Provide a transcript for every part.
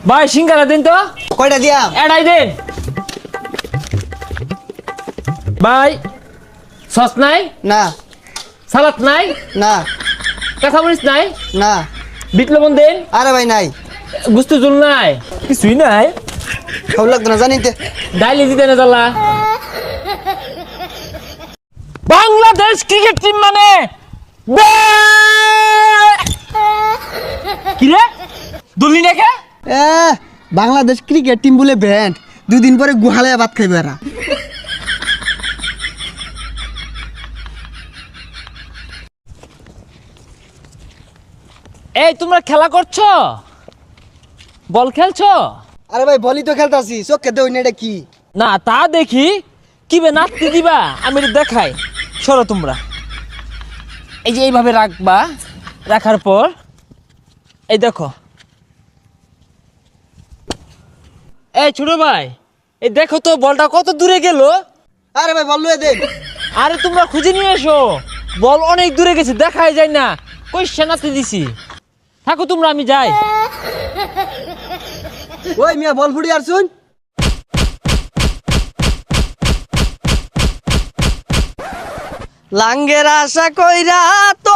ভাই সিঙ্গারা দিন তো। কয়টা দিয়া? এটাই দিন ভাই। সস নাই? না সালাদ নাই? না কাঁচামরিচ নাই? না। বিট লবণ দিন। আরে ভাই নাই, গুস্ত জল নাই, কিছুই নাই। খাওয়া লাগতো না জানিতে। ডাইলি দিতে না জ্বালা। বাংলাদেশ ক্রিকেট টিম মানে কি রে দলি নাকি? বাংলাদেশ ক্রিকেট টিম বলে ব্যান্ড, 2 দিন পরে গুহালে ভাত খাইবে এরা। এই তোমরা খেলা করছো? বল খেলছো? আরে ভাই বলি তো খেলতাছি, চোখে দেই না, এটা কি? না তা দেখি কি বে নাচতে দিবা, আমি এটা দেখাই। সরো তোমরা, এই যে এইভাবে রাখবা, রাখার পর এই দেখো। এই ছোট ভাই, এই দেখো তো বলটা কত দূরে গেল। আরে ভাই বল লয়ে দেন। আরে তোমরা খুঁজে নিয়ে এসো, বল অনেক দূরে গেছে, দেখাই যায় না। কই সেনাতে দিছি, থাকো তোমরা, আমি যাই। ওই মিয়া বল ফুড়ি আর শুন। লাঙ্গের আশা কইরা তো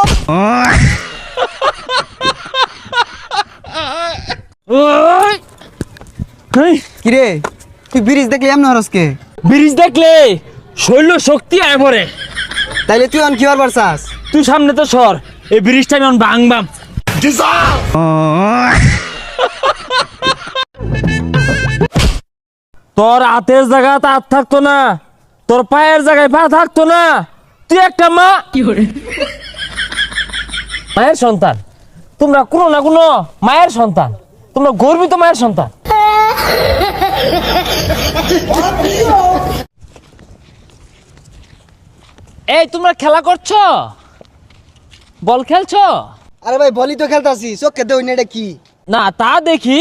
কিরে তুই ব্রিজ দেখলে এমন হরসকে? ব্রিজ দেখলে শৈল শক্তি আয় পরে। তাইলে তুই অন কি হবার চাস? তুই সামনে তো সর, এই ব্রিজটা আমি ভাঙবাম। তোর হাতের জায়গা হাত থাকতো না, তোর পায়ের জায়গায় পা থাকতো না। তুই একটা মা, মায়ের সন্তান। তোমরা কোনো না কোনো মায়ের সন্তান, তোমরা গর্বিত মায়ের সন্তান। এই তোমরা খেলা করছো? বল খেলছো? আরে ভাই বলি তো খেলতাছি, চোখে দেই না, এটা কি? না তা দেখি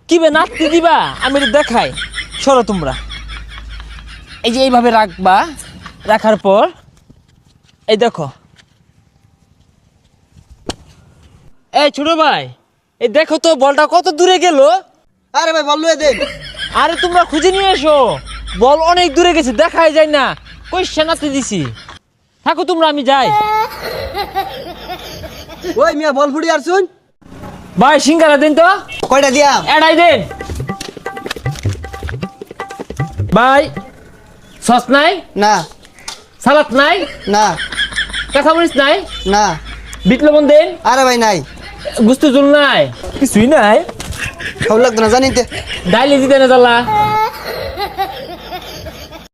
কি বে নাচতে দিবা, আমি এটা দেখাই। সরো তোমরা, এই যে এইভাবে রাখবা, রাখার পর এই দেখো। এই ছোট ভাই, এই দেখো তো বলটা কত দূরে গেল। আরে ভাই বল লয়ে দেন। আরে তোমরা খুঁজে নিয়ে এসো, বল অনেক দূরে গেছে, দেখাই যায় না। কই সেনাতে দিছি, থাকো তোমরা, আমি যাই। ওই মিয়া বল ফুড়ি আর শুন। ভাই সিঙ্গারা দিন তো। কয়টা দিয়া? এটাই দিন ভাই। সস নাই? না সালাদ নাই? না কাঁচামরিচ নাই? না। বিট লবণ দিন। আরে ভাই নাই, গুস্ত জল নাই, কিছুই নাই। খাওয়া লাগতো না জানিতে। ডাইলি দিতে না জ্বালা।